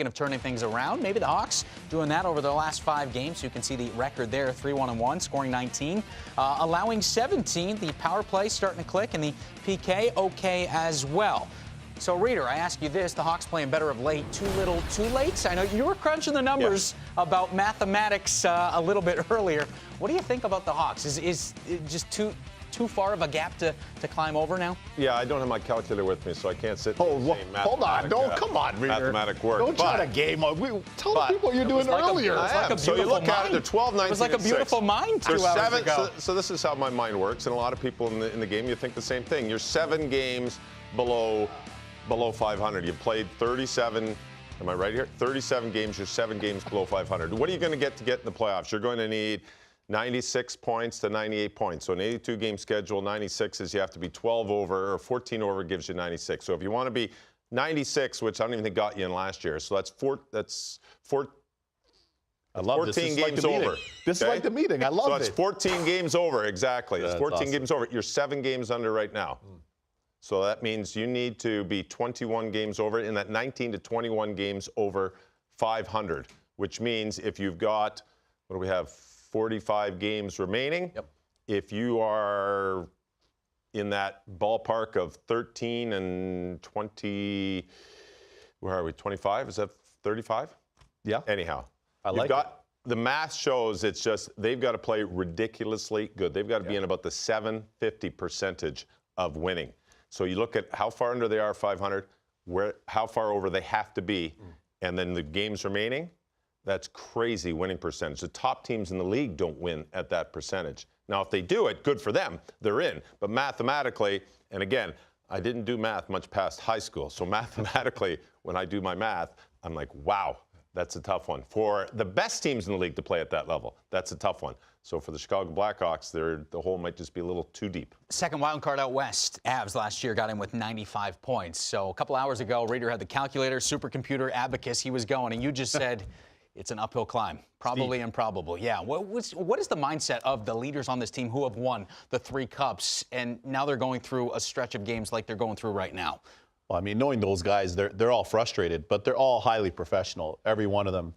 thinking of turning things around. Maybe the Hawks doing that over their last 5 games. You can see the record there, 3-1-1, scoring 19, allowing 17. The power play starting to click, and the PK okay as well. So, Reader, I ask you this. The Hawks playing better of late. Too little, too late? I know you were crunching the numbers about mathematics a little bit earlier. What do you think about the Hawks? Is it just too far of a gap to climb over now? Yeah, I don't have my calculator with me, so I can't sit and say hold on. Come on, Reader. Mathematic work. Don't try to game up. Tell the people what you're doing earlier. So you look at it, they're 12, 19, It was like a beautiful mind 2 hours ago. So this is how my mind works, and a lot of people in the game, you think the same thing. You're 7 games below 500. You played 37. Am I right here? 37 games. You're 7 games below 500. What are you going to get in the playoffs? You're going to need 96 points to 98 points. So an 82-game schedule, 96 is you have to be 12 over, or 14 over gives you 96. So if you want to be 96, which I don't even think got you in last year, so that's 14 games over. This is like the meeting. I love it. So it's 14 games over, exactly. It's 14 awesome. games over. You're 7 games under right now. So that means you need to be 21 games over, in that 19 to 21 games over 500, which means if you've got, what do we have, 45 games remaining. Yep. If you are in that ballpark of 13 and 20, where are we, 25? Is that 35? Yeah. Anyhow. I like it. The math shows it's just they've got to play ridiculously good. They've got to be in about the 750 percentage of winning. So you look at how far under they are 500, how far over they have to be, and then the games remaining. That's crazy winning percentage. The top teams in the league don't win at that percentage. Now, if they do it, good for them. They're in. But mathematically, and again, I didn't do math much past high school. So mathematically, when I do my math, I'm like, wow, that's a tough one. For the best teams in the league to play at that level, that's a tough one. So for the Chicago Blackhawks, the hole might just be a little too deep. Second wild card out west. Avs last year got in with 95 points. So a couple hours ago, Reader had the calculator, supercomputer, abacus. He was going, and you just said it's an uphill climb. Probably improbable. Yeah. What is the mindset of the leaders on this team who have won the 3 cups, and now they're going through a stretch of games like they're going through right now? Well, I mean, knowing those guys, they're all frustrated, but they're all highly professional, every one of them.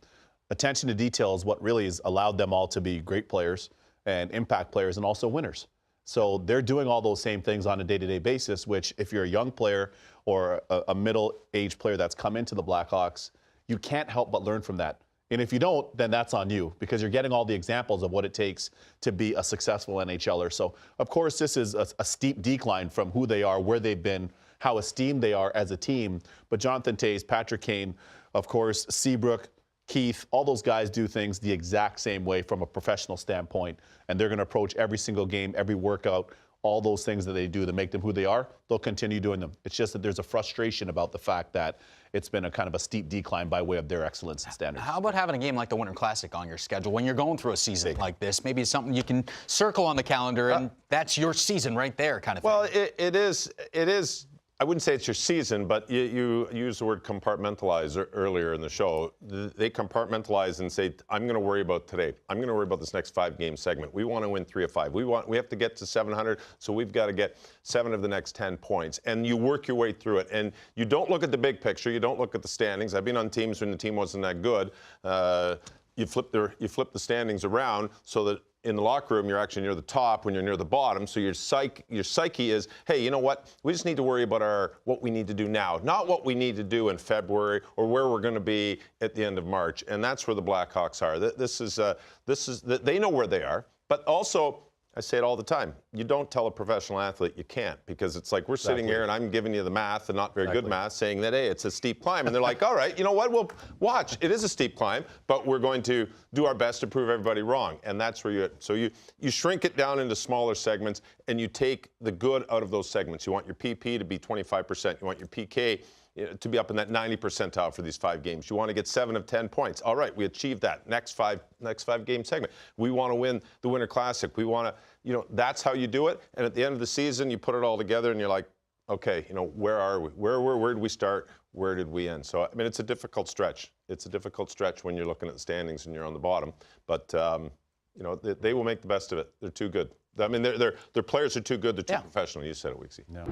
Attention to detail is what really has allowed them all to be great players and impact players and also winners. So they're doing all those same things on a day-to-day basis, which if you're a young player or a middle-aged player that's come into the Blackhawks, you can't help but learn from that. And if you don't, then that's on you, because you're getting all the examples of what it takes to be a successful NHLer. So, of course, this is a steep decline from who they are, where they've been, how esteemed they are as a team. But Jonathan Toews, Patrick Kane, of course, Seabrook, Keith, all those guys do things the exact same way from a professional standpoint. And they're going to approach every single game, every workout, all those things that they do that make them who they are. They'll continue doing them. It's just that there's a frustration about the fact that it's been a kind of a steep decline by way of their excellence and standards. How about having a game like the Winter Classic on your schedule when you're going through a season like this? Maybe it's something you can circle on the calendar, and that's your season right there, kind of thing. Well, it is. I wouldn't say it's your season, but you used the word compartmentalize earlier in the show. They compartmentalize and say, I'm going to worry about today. I'm going to worry about this next 5-game segment. We want to win 3 of 5. We have to get to 700, so we've got to get 7 of the next 10 points. And you work your way through it. And you don't look at the big picture. You don't look at the standings. I've been on teams when the team wasn't that good. You flip the standings around so that in the locker room, you're actually near the top when you're near the bottom. So your psyche is, hey, you know what? We just need to worry about what we need to do now, not what we need to do in February or where we're going to be at the end of March. And that's where the Blackhawks are. They know where they are, but also, I say it all the time, you don't tell a professional athlete you can't, because it's like we're sitting here and I'm giving you the math, and not very good math, saying that, hey, it's a steep climb. And they're like, all right, you know what? Well, watch. It is a steep climb, but we're going to do our best to prove everybody wrong. And that's where you shrink it down into smaller segments, and you take the good out of those segments. You want your PP to be 25%. You want your PK to be up in that 90 percentile for these 5 games. You want to get 7 of 10 points. All right, we achieved that. Next five game segment. We want to win the Winter Classic. We want to, that's how you do it. And at the end of the season, you put it all together and you're like, okay, where are we? Where did we start? Where did we end? So, I mean, it's a difficult stretch. It's a difficult stretch when you're looking at the standings and you're on the bottom. But, they will make the best of it. They're too good. I mean, their players are too good. They're too professional. You said it, Weeksy. No.